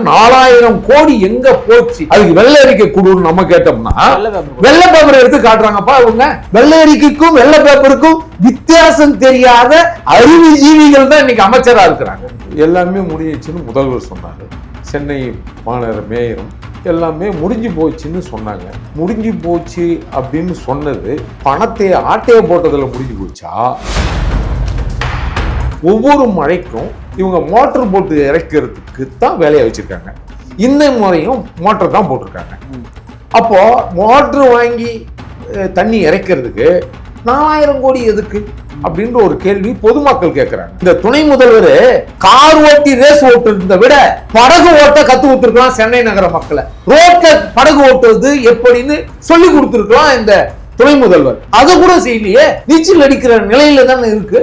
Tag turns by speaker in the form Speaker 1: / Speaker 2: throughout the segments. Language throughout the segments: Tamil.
Speaker 1: 4000 கோடி எங்க போச்சு? அதுக்கு வெள்ளை அறிக்கை கொடுன்னு நம்ம கேட்டோம்னா வெள்ளை பேப்பர் எடுத்து காட்டுறாங்கப்பா. அவங்க வெள்ளை அறிக்கைக்கும் வெள்ளை பேப்பருக்கும் வித்தியாசம் தெரியாத அறிவு ஜீவிகள் தான் இன்னைக்கு அமைச்சரா இருக்கிறாங்க. எல்லாமே முடிஞ்சிச்சுன்னு முதல்வர் சொன்னாரு. சென்னை மாநகர மேயரும் எல்லாமே முடிஞ்சு போச்சுன்னு சொன்னாங்க. முடிஞ்சு போச்சு அப்படின்னு சொன்னது பணத்தை ஆட்டைய போட்டதுல முடிஞ்சு போச்சா? ஒவ்வொரு மழைக்கும் இவங்க மோட்டர் போட்டு இறக்கிறதுக்கு தான் வேலையை வச்சிருக்காங்க. இந்த முறையும் மோட்டர் தான் போட்டிருக்காங்க. அப்போ மோட்டர் வாங்கி தண்ணி இறக்கிறதுக்கு 4000 கோடி எதுக்கு அப்படின்ற ஒரு கேள்வி பொதுமக்கள் கேட்கிறாங்க. இந்த துணை முதல்வர் கார் ஓட்டி ரேஸ் ஓட்டுறதை விட படகு ஓட்ட கத்து கொடுத்துருக்கலாம் சென்னை நகர மக்களை. ரோட்ல படகு ஓட்டுறது எப்படின்னு சொல்லி கொடுத்துருக்கலாம் இந்த துணை முதல்வர். அதை கூட செய்யலையே. நீச்சல் அடிக்கிற நிலையில தானே இருக்கு.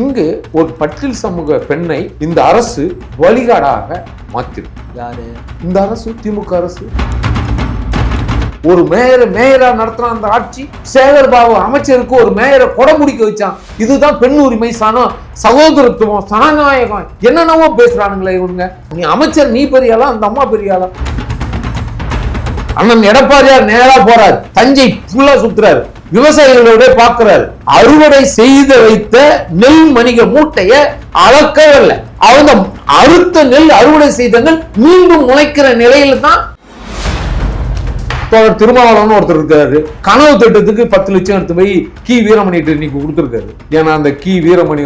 Speaker 1: இங்கு ஒரு பட்டியல் சமூக பெண்ணை இந்த அரசு வழிகாடாக மாத்திருக்கு. யாரு இந்த அரசு? திமுக அரசு. ஒரு மேயரா நடத்தின அந்த ஆட்சி. சேகர் பாபு அமைச்சருக்கு ஒரு மேயரை கொடமுடிக்க வச்சான். இதுதான் பெண் உரிமை, சகோதரத்துவம், சனநாயகம், என்னென்னவோ பேசுறானுங்களே இவனுங்க. நீ அமைச்சர், நீ பெரியாளா, அந்த அம்மா பெரியாளா? அண்ணன் எடப்பாடியார் நேரா போறாரு, தஞ்சை ஃபுல்லா சுத்துறாரு, விவசாயிகளோட பாக்குறாரு. அறுவடை செய்து வைத்த நெல் மணிக மூட்டைய அளக்கவில்லை. அவங்க அறுத்த நெல், அறுவடை செய்த நெல் மீண்டும் முளைக்கிற நிலையில தான் திருமாவளவன் ஒருத்தர் இருக்காரு. கனவு திட்டத்துக்கு 10 லட்சம் எடுத்து போய் கி வீரமணி இன்னைக்கு கொடுத்துருக்காரு. ஏன்னா அந்த கி வீரமணி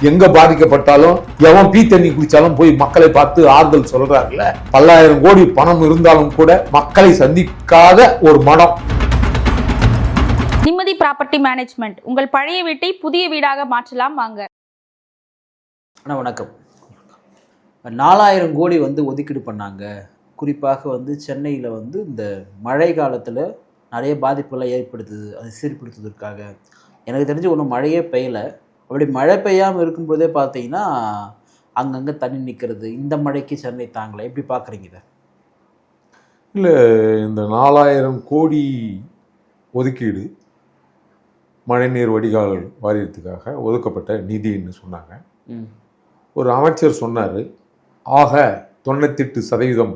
Speaker 1: எங்க பாதிக்கப்பட்டாலும் எவன் பீ தண்ணி குடிச்சாலும் போய் மக்களை பார்த்து ஆறுதல் சொல்றாருல்ல. 10,000 கோடி பணம் இருந்தாலும் கூட மக்களை சந்திக்காத ஒரு மடம்.
Speaker 2: நிம்மதி ப்ராப்பர்ட்டி மேனேஜ்மெண்ட். உங்கள் பழைய வீட்டை புதிய வீடாக மாற்றலாம் வாங்க.
Speaker 3: அண்ணா வணக்கம். 4000 கோடி ஒதுக்கீடு பண்ணாங்க. குறிப்பாக சென்னையில் இந்த மழை காலத்தில் நிறைய பாதிப்புகளை ஏற்படுத்துது. அதை சீர்படுத்துவதற்காக எனக்கு தெரிஞ்சு ஒன்றும் மழையே பெய்யலை. அப்படி மழை பெய்யாமல் இருக்கும்போதே பார்த்தீங்கன்னா அங்கங்கே தண்ணி நிற்கிறது. இந்த மழைக்கு சென்னை தாங்கலை. எப்படி பார்க்குறீங்க இதை?
Speaker 1: இல்லை, இந்த 4000 கோடி ஒதுக்கீடு மழைநீர் வடிகால் வாரியத்துக்காக ஒதுக்கப்பட்ட நிதின்னு சொன்னாங்க. ஒரு அமைச்சர் சொன்னார், ஆக 98%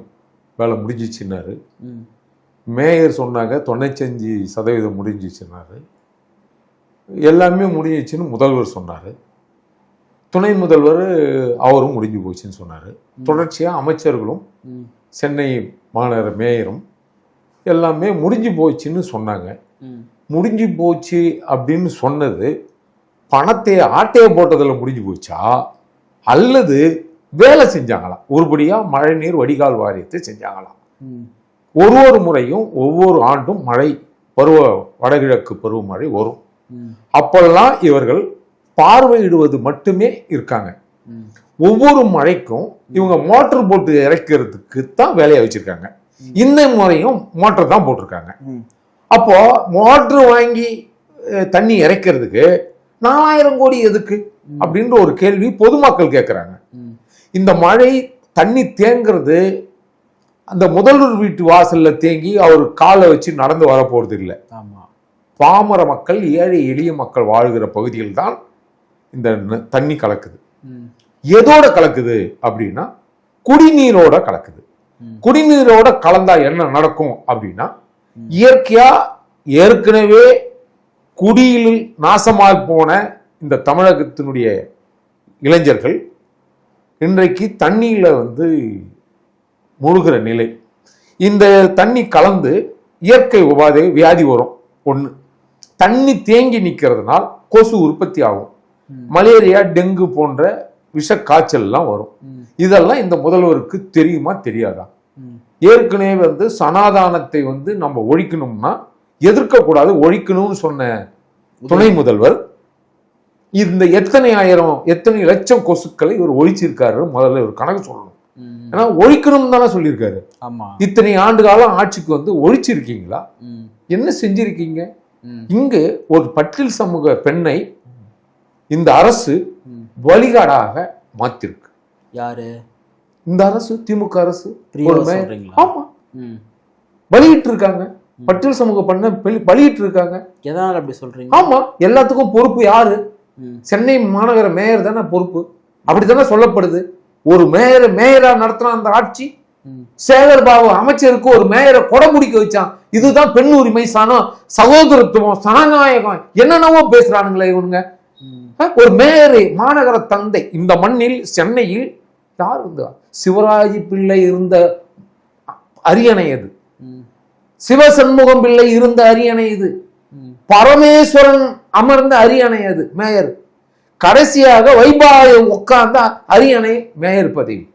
Speaker 1: வேலை முடிஞ்சிச்சுன்னாரு. மேயர் சொன்னாங்க 95% முடிஞ்சிச்சுன்னாரு. எல்லாமே முடிஞ்சிச்சுன்னு முதல்வர் சொன்னார். துணை முதல்வர் அவரும் முடிஞ்சு போச்சுன்னு சொன்னார். தொடர்ச்சியாக அமைச்சர்களும் சென்னை மாநகர மேயரும் எல்லாமே முடிஞ்சு போச்சுன்னு சொன்னாங்க. முடிஞ்சு போச்சு அப்படின்னு சொன்னது பணத்தை ஆட்டைய போட்டதில் முடிஞ்சு போச்சா, அல்லது வேலை செஞ்சாங்களாம்? ஒருபடியாக மழைநீர் வடிகால் வாரியத்தை செஞ்சாங்களாம். ஒரு முறையும் ஒவ்வொரு ஆண்டும் மழை வடகிழக்கு பருவமழை வரும். அப்பெல்லாம் இவர்கள் பார்வையிடுவது மட்டுமே இருக்காங்க. ஒவ்வொரு மழைக்கும் இவங்க மோட்டர் போட்டு இறக்கிறதுக்கு தான் வேலையை வச்சிருக்காங்க. இந்த முறையும் மோட்டர் தான் போட்டிருக்காங்க. அப்போ மோட்டர் வாங்கி தண்ணி இறக்கிறதுக்கு 4000 கோடி எதுக்கு அப்படின்ற ஒரு கேள்வி பொதுமக்கள் கேட்குறாங்க. இந்த மழை தண்ணி தேங்கிறது அந்த முதல்வர் வீட்டு வாசல்ல தேங்கி அவர் காலை வச்சு நடந்து வர போறது இல்லை. பாமர மக்கள், ஏழை எளிய மக்கள் வாழ்கிற பகுதியில் தான் இந்த தண்ணி கலக்குது. எதோட கலக்குது அப்படின்னா குடிநீரோட கலக்குது. குடிநீரோட கலந்தா என்ன நடக்கும் அப்படின்னா, இயற்கையா ஏற்கனவே குடியில் நாசமாக போன இந்த தமிழகத்தினுடைய இளைஞர்கள் இன்றைக்கு தண்ணியில முழுகிற நிலை. இந்த தண்ணி கலந்து இயற்கை உபாதை வியாதி வரும். ஒன்று, தண்ணி தேங்கி நிற்கிறதுனால் கொசு உற்பத்தி ஆகும். மலேரியா, டெங்கு போன்ற விஷ காய்ச்சல்லாம் வரும். இதெல்லாம் இந்த முதல்வருக்கு தெரியுமா தெரியாதா? ஏற்கனவே சனாதானத்தை நம்ம ஒழிக்கணும்னா எதிர்க்கக்கூடாது, ஒழிக்கணும்னு சொன்ன துணை முதல்வர் இந்த எத்தனை லட்சம் கொசுக்களை இவர் ஒழிச்சிருக்காரு முதல்ல ஒரு கணக்கு சொல்லணும். ஏன்னா ஒழிக்கணும் தானே சொல்லியிருக்காரு. இத்தனை ஆண்டு காலம் ஆட்சிக்கு ஒழிச்சிருக்கீங்களா? என்ன செஞ்சிருக்கீங்க? இங்கு ஒரு பட்டியல் சமூக பெண்ணை இந்த அரசு வழிகாடாக மாத்திருக்கு. யாரு இந்த அரசு? திமுக அரசு. ஆமா, பலியிட்டு இருக்காங்க. பட்டியல் சமூக பண்ண பலியிட்டு இருக்காங்க.
Speaker 3: எதனால அப்படி சொல்றீங்க?
Speaker 1: ஆமா, எல்லாத்துக்கும் பொறுப்பு யாரு? சென்னை மாநகர மேயர் தானே பொறுப்பு. அப்படித்தானே சொல்லப்படுது. ஒரு மேயரா நடத்தின அந்த ஆட்சி. சேகர் பாபு அமைச்சருக்கு ஒரு மேயரை கொடமுடிக்க வச்சான். இதுதான் பெண் உரிமை, சகோதரத்துவம், சனநாயகம், என்னென்னவோ பேசுறானுங்களே இவனுங்க. ஒரு மேயரை, மாநகர தந்தை. இந்த மண்ணில் சென்னையில் யார் இருந்தா? சிவராஜ் பிள்ளை இருந்த அரியணை அது, சிவசண்முகம் பிள்ளை இருந்த அரியணை இது, பரமேஸ்வரன் அமர்ந்த அரியணை அது மேயர். கடைசியாக வைபாய உட்கார்ந்த அரியணை மேயர் பதவி.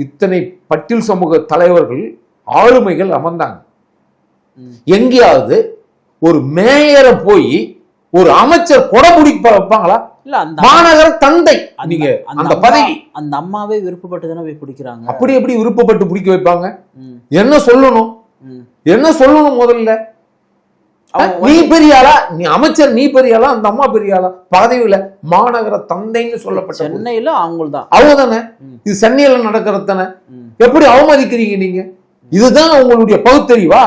Speaker 1: இத்தனை பட்டியல் சமூக தலைவர்கள், ஆளுமைகள் அமர்ந்தாங்க. எங்கேயாவது ஒரு மேயரை போய் ஒரு அமைச்சர் கொடமுடிக்க வைப்பாங்களா?
Speaker 3: இல்ல, அந்த
Speaker 1: மாநகர தந்தை நீங்க அந்த பதவி.
Speaker 3: அந்த அம்மாவே விருப்பப்பட்டு தானே போய் பிடிக்கிறாங்க.
Speaker 1: அப்படி எப்படி விருப்பப்பட்டு பிடிக்க வைப்பாங்க? என்ன சொல்லணும்? என்ன சொல்லணும்? முதல்ல நீ பெரிய ஆளா, நீ அமைச்சர், நீ பெரிய ஆளா, அந்த அம்மா பெரிய ஆளா? பதவியில மாநகர தந்தைன்னு சொல்லப்பட்ட
Speaker 3: சென்னையில அவங்கள்தான்,
Speaker 1: அவங்க தானே. இது சென்னையில நடக்கிறது தானே. எப்படி அவமதிக்கிறீங்க நீங்க? இதுதான் உங்களுடைய பகுத்தறிவா?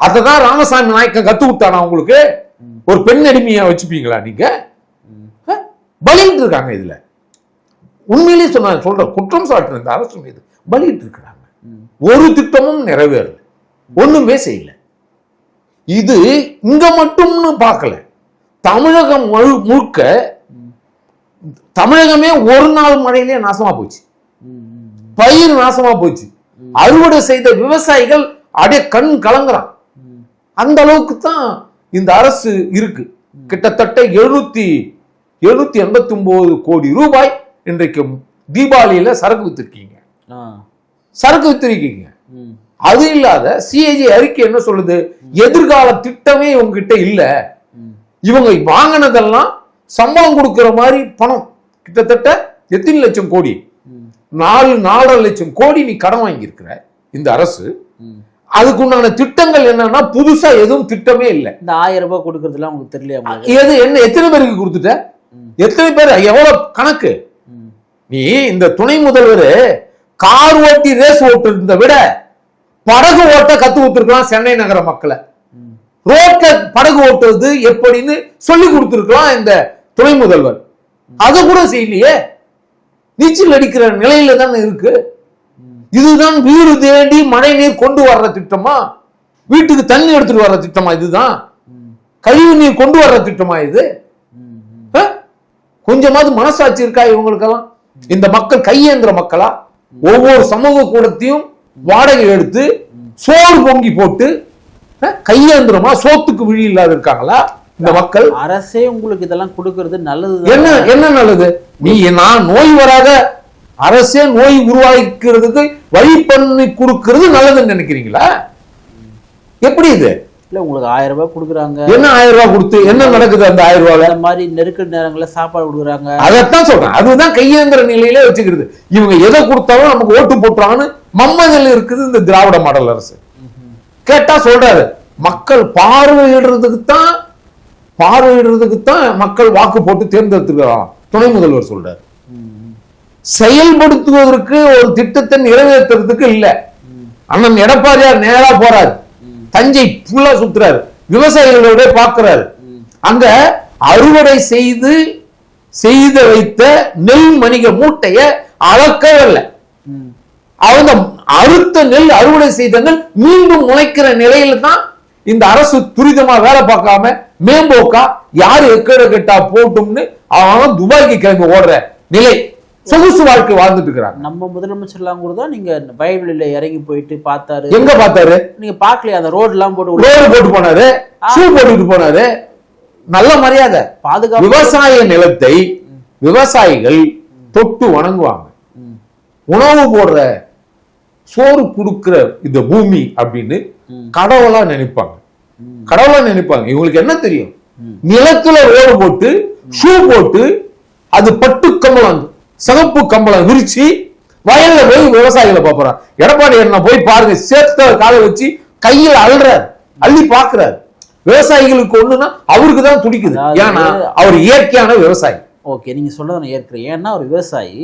Speaker 1: அததான் ராமசாமி நாயக்கன் கத்து விட்டானா உங்களுக்கு? ஒரு பெண் அடிமையா வச்சுப்பீங்களா நீங்க? பலிட்டு இருக்காங்க. இதுல உண்மையிலேயே சொல்ற குற்றம் சாட்டு இந்த அரசு மீது பலிட்டு இருக்கிறாங்க. ஒரு திட்டமும் நிறைவேறல, ஒண்ணுமே செய்யல. இது இங்க மட்டும்னு பார்க்கல, தமிழகம் முழுக்க. தமிழகமே ஒரு நாள் மழையிலே நாசமா போச்சு, பயிர் நாசமா போச்சு, அறுவடை செய்த விவசாயிகள் அப்படியே கண் கலங்குறான். அந்த அளவுக்கு தான் இந்த அரசு இருக்கு. கிட்டத்தட்ட 789 கோடி ரூபாய் இன்றைக்கு தீபாவளியில சரக்கு வித்திருக்கீங்க. அது இல்லாத சிஏஜி அறிக்கை என்ன சொல்லுது? எதிர்கால திட்டமே உங்ககிட்ட இல்ல. இவங்க வாங்கினதெல்லாம் சம்பளம் கொடுக்கிற மாதிரி பணம். கிட்டத்தட்ட எத்தனை லட்சம் கோடி? 4.5 லட்சம் கோடி நீ கடன் வாங்கி இருக்கிற இந்த அரசு. அதுக்குண்டான திட்டங்கள் என்னன்னா புதுசா எதுவும் திட்டமே இல்லை.
Speaker 3: இந்த 1000 ரூபாய் கொடுக்கறதுலாம் உங்களுக்கு தெரியலையா?
Speaker 1: எது என்ன? எத்தனை பேருக்கு கொடுத்துட்ட? எத்தனை பேர்? எவ்வளவு கணக்கு? நீ இந்த துணை முதல்வர் கார் ஓட்டி ரேஸ் ஓட்டுறத விட படகு ஓட்ட கத்து கொடுத்துருக்கலாம் சென்னை நகர மக்களை. ரோட்ல படகு ஓட்டுறது எப்படின்னு சொல்லி கொடுத்துருக்கலாம் இந்த துணை முதல்வர். அதை கூட செய்யலையே. நீச்சல் அடிக்கிற நிலையில தானே இருக்கு. இதுதான் வீடு தேடி மழை நீர் கொண்டு வர்ற திட்டமா? வீட்டுக்கு தண்ணி எடுத்துட்டு வர்ற திட்டமா? இதுதான் கழிவு நீர் கொண்டு வர்ற திட்டமா இது? கொஞ்சமாவது மனசாட்சி இருக்கா இவங்களுக்கெல்லாம்? இந்த மக்கள் கையேந்திர மக்களா? ஒவ்வொரு சமூக கூடத்தையும் வாடகை எடுத்து சோறு பொங்கி போட்டு கையேந்திரமா சோத்துக்கு விழி இல்லாத இருக்காங்களா இந்த மக்கள்?
Speaker 3: அரசே உங்களுக்கு இதெல்லாம் கொடுக்கறது நல்லது.
Speaker 1: என்ன நல்லது? நான் நோய் வராத அரசே நோய் உருவாக்கிறதுக்கு வழி பண்ணி கொடுக்கிறது நல்லதுன்னு நினைக்கிறீங்களா? எப்படி இது?
Speaker 3: இல்ல, உங்களுக்கு 1000 ரூபாய் கொடுக்குறாங்க.
Speaker 1: என்ன 1000 ரூபாய் கொடுத்து என்ன நடக்குது? அந்த 1000 ரூபாய்
Speaker 3: இந்த மாதிரி நெருக்கடி நேரங்களில் சாப்பாடு கொடுக்குறாங்க.
Speaker 1: அதைத்தான் சொல்றேன். அதுதான் கையேந்திர நிலையிலே வச்சுக்கிறது. இவங்க எதை கொடுத்தாலும் நமக்கு ஓட்டு போட்டுறான்னு மம்மதில் இருக்குது இந்த திராவிட மாடல் அரசு. கேட்டா சொல்றாரு, மக்கள் பார்வையிடுறதுக்கு தான் மக்கள் வாக்கு போட்டு தேர்ந்தெடுத்துக்கிறான் துணை முதல்வர் சொல்றாரு. செயல்படுத்துவதற்கு ஒரு திட்டத்தை நிறைவேற்றுறதுக்கு இல்ல. அண்ணன் எடப்பாடியார் நேரா போறாரு, தஞ்சை ஃபுல்லா சுத்துறாரு, விவசாயிகளோட பாக்குறாரு. அங்க அறுவடை செய்து வைத்த நெல் மணிக மூட்டைய அளக்கவில்லை. அவங்க அறுத்த நெல், அறுவடை செய்த நெல் மீண்டும் முளைக்கிற நிலையில தான் இந்த அரசு துரிதமா வேலை பார்க்காம மேம்போக்கா யாரு எக்கட கெட்டா போட்டும்னு அவன் துபாய்க்கு கிளம்பி ஓடுற நிலை, சொகுசு வாழ்க்கை வாழ்ந்துட்டு இருக்கிறாங்க.
Speaker 3: நம்ம முதலமைச்சர்லாம் கூட தான் நீங்க வயல்வெளியில இறங்கி போயிட்டு பார்த்தாரு.
Speaker 1: எங்க பார்த்தாரு?
Speaker 3: நீங்க பாக்கலையா? அந்த ரோடு எல்லாம் போட்டு
Speaker 1: போனாரு, ஷூ போட்டுட்டு போனாரு. நல்ல மரியாதை. பாதுகாப்பு. விவசாய நிலத்தை விவசாயிகள் தொட்டு வணங்குவாங்க. உணவு போடுற, சோறு கொடுக்கிற இந்த பூமி அப்படின்னு கடவுளா நினைப்பாங்க. இவங்களுக்கு என்ன தெரியும்? நிலத்துல ரோடு போட்டு ஷூ போட்டு அது பட்டு கம்பளம், சிகப்பு கம்பளம் விரிச்சு வயல்ல போய் விவசாயிகளை பாக்குறான். எடப்பாடி என்ன போய் பாருங்க, சேர்த்த காலை வச்சு கையில அள்ளி பாக்குறாரு. விவசாயிகளுக்கு ஒண்ணுன்னா அவருக்கு தான் துடிக்குது. ஏன்னா அவர் இயற்கையான விவசாயி.
Speaker 3: ஓகே, நீங்க சொல்றதை நான் ஏற்கிறேன். ஏன்னா ஒரு விவசாயி,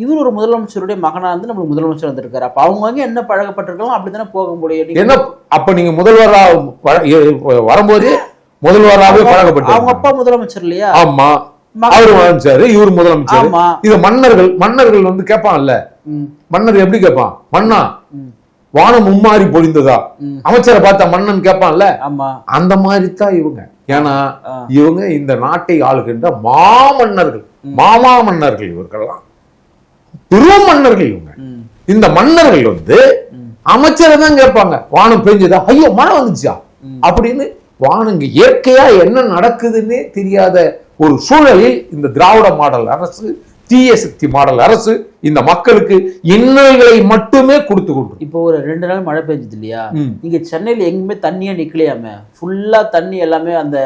Speaker 3: இவர் ஒரு முதலமைச்சருடைய மகனா இருந்து நம்மளுக்கு முதலமைச்சர் வந்திருக்காரு. அப்ப அவங்க என்ன பழகப்பட்டிருக்கலாம், அப்படித்தானே போக முடியும்.
Speaker 1: என்ன அப்ப நீங்க முதல்வரா வரும்போது முதல்வராகவே பழகப்பட்டு,
Speaker 3: அவங்க அப்பா முதலமைச்சர் இல்லையா?
Speaker 1: ஆமா, அவரு முதலமைச்சர், இவரு முதலமைச்சர். இது மன்னர்கள் வந்து கேட்பான்ல, மன்னர் எப்படி கேட்பான்? மன்னா வானம் மும்மாறி பொழிந்ததா? அமைச்சரை பார்த்தா மன்னன் கேட்பான்ல. அந்த மாதிரி தான் இவங்க. ஏன்னா இவங்க இந்த நாட்டை ஆளுகின்ற மாமன்னர்கள், மாமா மன்னர்கள். இவர்கள்லாம் பெரும் மன்னர்கள். இவங்க இந்த மன்னர்கள் வந்து அமைச்சரை தான் கேட்பாங்க. வானம் பெஞ்சதா? ஐயோ மழை வந்துச்சா அப்படின்னு. வானங்க இயற்கையா என்ன நடக்குதுன்னு தெரியாத ஒரு சூழலில் இந்த திராவிட மாடல் அரசு, தீய சக்தி மாடல் அரசு இந்த மக்களுக்கு இன்னல்களை மட்டுமே கொடுத்து கொண்டு.
Speaker 3: இப்போ ஒரு 2 நாள் மழை பெஞ்சது இல்லையா? இங்க சென்னையில எங்குமே தண்ணியே நிக்கலையாம, ஃபுல்லா தண்ணி எல்லாமே அந்த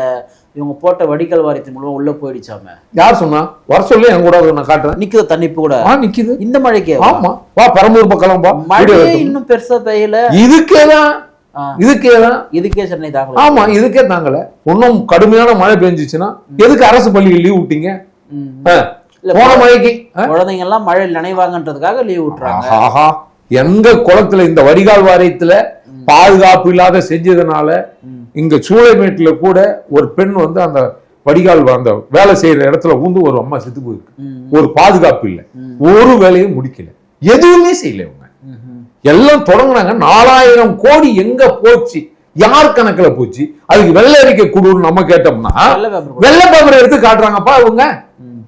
Speaker 3: இவங்க போட்ட வடிகால் வாரியத்தின் மூலமா உள்ள போயிடுச்சாம.
Speaker 1: யார் சொன்னா? வர சொல்லி என் கூட நான் காட்டுறேன்.
Speaker 3: நிக்குது தண்ணி இப்ப கூட நிக்குது இந்த மழைக்கே.
Speaker 1: ஆமா, வா பெரம்பூர் பக்கம் வா.
Speaker 3: மழை இன்னும் பெருசா பெய்யல. இதுக்கே சென்னை தாங்கல. ஆமா,
Speaker 1: இதுக்கே தாங்கல. இன்னும் கடுமையான மழை பெஞ்சிச்சுன்னா எதுக்கு அரசு பள்ளிகள் லீவ் விட்டீங்க? போன மழைக்கு
Speaker 3: குழந்தைங்க எல்லாம் மழையில் நினைவாங்கன்றதுக்காக லீவ் விட்டுறாங்க.
Speaker 1: ஆஹா, எங்க குளத்துல இந்த வடிகால் வாரியத்துல பாதுகாப்பு இல்லாத செஞ்சதுனால இங்க சூளைமேட்டுல கூட ஒரு பெண் வந்து அந்த வடிகால் அந்த வேலை செய்யற இடத்துல ஊந்து ஒரு அம்மா செத்து போயிருக்கு. ஒரு பாதுகாப்பு இல்லை, ஒரு வேலையும் முடிக்கல, எதுவுமே செய்யல. இவங்க எல்லாம் தொடங்குனாங்க. 4000 கோடி எங்க போச்சு? யார் கணக்குல போச்சு? அதுக்கு வெள்ளை அறிக்கை கொடுன்னு நம்ம கேட்டோம்னா வெள்ளை பேப்பர் எடுத்து காட்டுறாங்கப்பா. அவங்க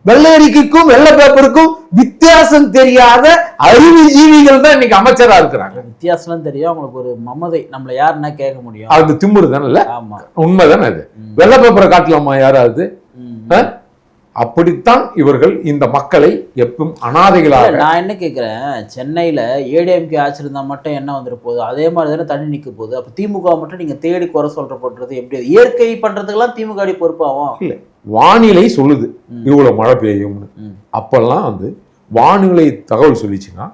Speaker 1: வெள்ளை அறிக்கைக்கும் வெள்ளை பேப்பருக்கும் வித்தியாசம் தெரியாத அறிவுஜீவிகள் தான் இன்னைக்கு அமைச்சரா இருக்கிறாங்க.
Speaker 3: வித்தியாசம் தெரியும் அவங்களுக்கு. ஒரு மமதை, நம்மள யாருன்னா கேட்க முடியும்.
Speaker 1: அது திமுரு தானே? உண்மைதானே? அது வெள்ளை பேப்பரை காட்டலாமா யாராவது? அப்படித்தான் இவர்கள் இந்த மக்களை எப்பவும் அனாதைகளாக.
Speaker 3: நான் என்ன கேட்கிறேன், சென்னையில ஏடிஎம்கே ஆட்சி இருந்தா மட்டும் என்ன வந்துட்டு போகுது? அதே மாதிரி தானே தண்ணி நிக்க போகுது. அப்ப திமுக மட்டும் நீங்க தேடி குறை சொல்றப்படுறது எப்படி? இயற்கை பண்றதுக்கெல்லாம் திமுக பொறுப்பாகும்
Speaker 1: இல்ல. வானிலை சொல்லுது இவ்வளவு மழை பெய்யும்னு. அப்பெல்லாம் வந்து வானிலை தகவல் சொல்லிச்சுன்னா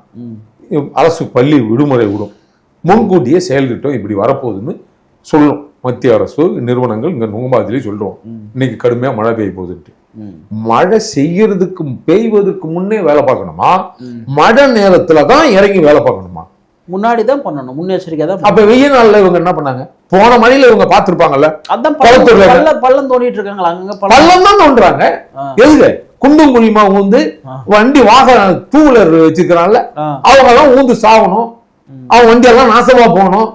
Speaker 1: அரசு பள்ளி விடுமுறை விடும். முன்கூட்டியே செயல் திட்டம் இப்படி வரப்போகுதுன்னு சொல்லும். மத்திய அரசு நிறுவனங்கள் இங்க நுங்கம்பாதிலே சொல்றோம், இன்னைக்கு கடுமையா மழை பெய்ய போகுதுன்ட்டு. மழை செய்யறதுக்கு பெய்வதற்கு முன்னே வேலை பார்க்கணுமா? மழை நேரத்துலதான் இறங்கி வேலை பார்க்கணுமா?
Speaker 3: முன்னாடிதான் பண்ணணும், முன்னெச்சரிக்கை தான்.
Speaker 1: அப்ப வெயில் நாள்ல இவங்க என்ன பண்ணாங்க? போன மழையில இவங்க பாத்துருப்பாங்கல்ல,
Speaker 3: பள்ளம் தோண்டிட்டு இருக்காங்களா? அங்க
Speaker 1: பள்ளம் தான் தோன்றாங்க. எதுக்கு? குண்டும் குழியுமா ஊந்து வண்டி வாகன டூ வீலர் வச்சிருக்கிறான்ல, அவங்க எல்லாம் ஊந்து சாகணும், அவங்க வண்டி எல்லாம் நாசமா போகணும்.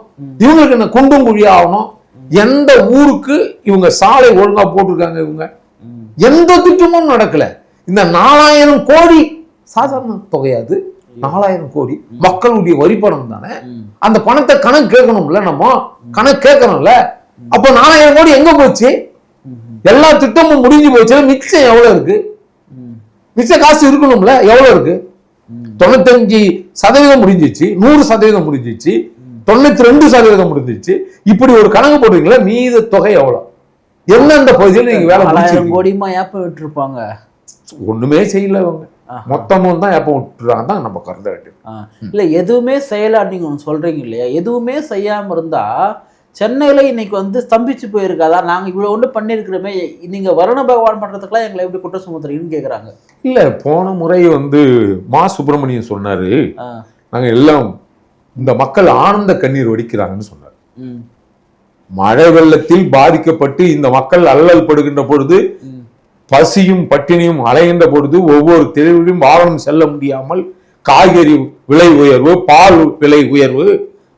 Speaker 1: இவங்களுக்கு என்ன குண்டும் குழியா ஆகணும்? எந்த ஊருக்கு இவங்க சாலை ஒழுங்கா போட்டிருக்காங்க? இவங்க எந்த திட்டமும் நடக்கல. இந்த 4000 கோடி சாதாரண தொகையாது. 4000 கோடி மக்களுடைய வரி பணம் தானே. அந்த பணத்தை கணக்கு கேட்கணும்ல, நம்ம கணக்கு கேட்கணும்ல. அப்ப 4000 கோடி எங்க போச்சு? எல்லா திட்டமும் முடிஞ்சு போச்சு. மிச்சம் எவ்வளவு இருக்கு? மிச்ச காசு இருக்கணும்ல, எவ்வளவு இருக்கு? 95% முடிஞ்சிச்சு, 100% முடிஞ்சிச்சு, 92% முடிஞ்சிச்சு. இப்படி ஒரு கணக்கு போடுறீங்களா? மீத தொகை எவ்வளவு? எந்தெந்த பகுதியில் நீங்க வேலை?
Speaker 3: 1000 கோடிமா ஏப்ப விட்டுருப்பாங்க.
Speaker 1: ஒண்ணுமே செய்யல இவங்க. மொத்தமும் தான் ஏப்ப விட்டுறாங்க தான் நம்ம கருத வேண்டும்.
Speaker 3: இல்ல எதுவுமே செய்யல நீங்க ஒண்ணு சொல்றீங்க இல்லையா? எதுவுமே செய்யாம இருந்தா சென்னையில இன்னைக்கு வந்து ஸ்தம்பிச்சு போயிருக்காதா? நாங்க இவ்வளவு ஒன்று பண்ணிருக்கிறோமே, நீங்க வருண பகவான் பண்றதுக்கெல்லாம் எங்களை எப்படி குற்றம் சுமத்துறீங்கன்னு கேக்குறாங்க.
Speaker 1: இல்ல, போன முறை வந்து மா சுப்பிரமணியன் சொன்னாரு, நாங்க எல்லாம் இந்த மக்கள் ஆனந்த கண்ணீர் வடிக்கிறாங்கன்னு சொன்னார். மழை வெள்ளத்தில் பாதிக்கப்பட்டு இந்த மக்கள் அல்லல் படுகின்ற பொழுது, பசியும் பட்டினியும் அலைகின்ற பொழுது, ஒவ்வொரு தெருவிலும் வாகனம் செல்ல முடியாமல் காய்கறி விலை உயர்வு, பால் விலை உயர்வு,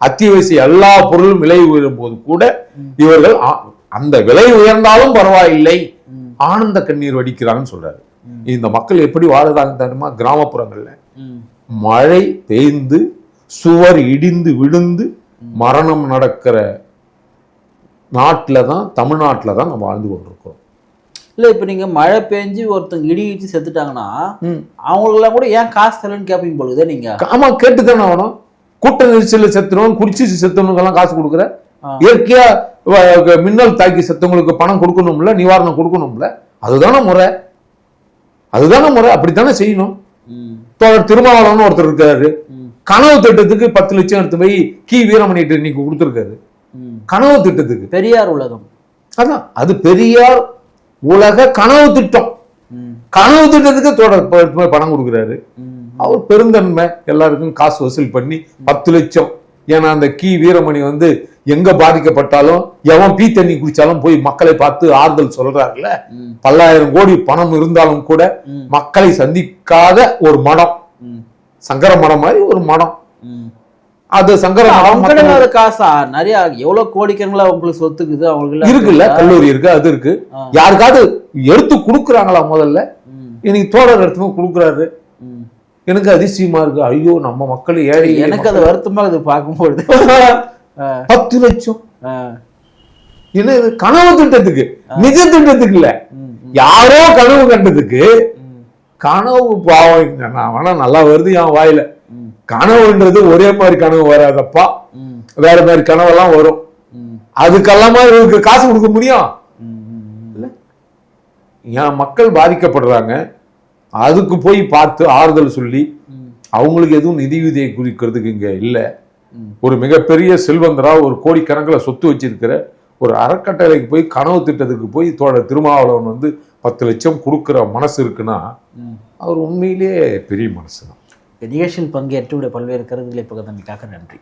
Speaker 1: அத்தியாவசிய எல்லா பொருளும் விலை உயரும் போது கூட இவர்கள் அந்த விலை உயர்ந்தாலும் பரவாயில்லை ஆனந்த கண்ணீர் வடிக்கிறாங்கன்னு சொல்றாரு. இந்த மக்கள் எப்படி வாழுறாங்க தெரியுமா? கிராமப்புறங்கள்ல மழை பெய்ந்து சுவர் இடிந்து விழுந்து மரணம் நடக்கிற நாட்டில தான், தமிழ்நாட்டில தான் நம்ம வாழ்ந்து கொண்டிருக்கிறோம்.
Speaker 3: இல்ல இப்ப நீங்க மழை பெஞ்சு ஒருத்தங்க இடி இடிச்சு செத்துட்டாங்கன்னா அவங்களுக்கெல்லாம் கூட ஏன் காசு தரலன்னு கேட்பீங்க பொழுது நீங்க?
Speaker 1: ஆமா, கேட்டுதானே ஆகணும். கூட்ட நெரிசல் செத்துறோம், குடிச்சு செத்தவனுக்கெல்லாம் காசு கொடுக்குற, இயற்கையா மின்னல் தாக்கி செத்தவங்களுக்கு பணம் கொடுக்கணும்ல, நிவாரணம் கொடுக்கணும்ல, அதுதானே முறை. அதுதானே முறை, அப்படித்தானே செய்யணும். திருமாவளவன் ஒருத்தர் இருக்காரு, கனவு திட்டத்துக்கு 10 லட்சம் எடுத்து போய் கி வீரமணிட்டு இன்னைக்கு கொடுத்துருக்காரு. கனவு திட்டத்துக்கு பெரியார் உலகம், அதான் அது பெரியார் உலக கனவு திட்டம். கனவு திட்டத்துக்கு தொடர் பணம் கொடுக்குறாரு. அவர் பெருந்தன்மை, எல்லாருக்கும் காசு வசூல் பண்ணி 10 லட்சம். ஏன்னா அந்த கி வீரமணி வந்து எங்க பாதிக்கப்பட்டாலும் எவன் பீ தண்ணி குடிச்சாலும் போய் மக்களை பார்த்து ஆறுதல் சொல்றாருல்ல. 10,000 கோடி பணம் இருந்தாலும் கூட மக்களை சந்திக்காத ஒரு மடம் சங்கர மடம் மாதிரி ஒரு மடம். அது சங்கர மடம்
Speaker 3: அவங்கள ஒரு காசா நிறைய எவ்வளவு கோடிக்கணங்களா உங்களுக்கு சொத்துக்குது அவங்களுக்கு
Speaker 1: இருக்குல்ல, கல்லூரி இருக்கு, அது இருக்கு. யாருக்காவது எடுத்து கொடுக்குறாங்களா? முதல்ல இன்னைக்கு தோழர் எடுத்து கொடுக்குறாரு. எனக்கு அதிசயமா இருக்கு. ஐயோ நம்ம மக்கள் ஏழை.
Speaker 3: எனக்கு அது வருத்தமா இது பார்க்கும்போது
Speaker 1: 10 லட்சம் என்ன இது? கனவு திட்டத்துக்கு, நிஜ திட்டத்துக்கு இல்ல, யாரோ கனவு கண்டதுக்கு. கனவு பாவம், நான் வேணா நல்லா வருது என் வாயில. கனவுன்றது ஒரே மாதிரி கனவு வராதப்பா, வேற மாதிரி கனவெல்லாம் வரும். அதுக்கெல்லாமா இவருக்கு காசு கொடுக்க முடியும்? என் மக்கள் பாதிக்கப்படுறாங்க, அதுக்கு போய் பார்த்து ஆறுதல் சொல்லி அவங்களுக்கு எதுவும் நிதியுதவியை குறிக்கிறதுக்கு இங்க இல்லை. ஒரு மிகப்பெரிய செல்வந்தரா ஒரு கோடிக்கணக்கில் சொத்து வச்சிருக்கிற ஒரு அறக்கட்டளைக்கு போய் கனவு திட்டத்துக்கு போய் தோழர் திருமாவளவன் வந்து 10 லட்சம் கொடுக்குற மனசு இருக்குன்னா அவர் உண்மையிலேயே பெரிய மனசு தான்.
Speaker 3: நிகழ்ச்சியில் பங்கேற்று பல்வேறு கருத்துக்களை பகிர்ந்தமைக்காக நன்றி.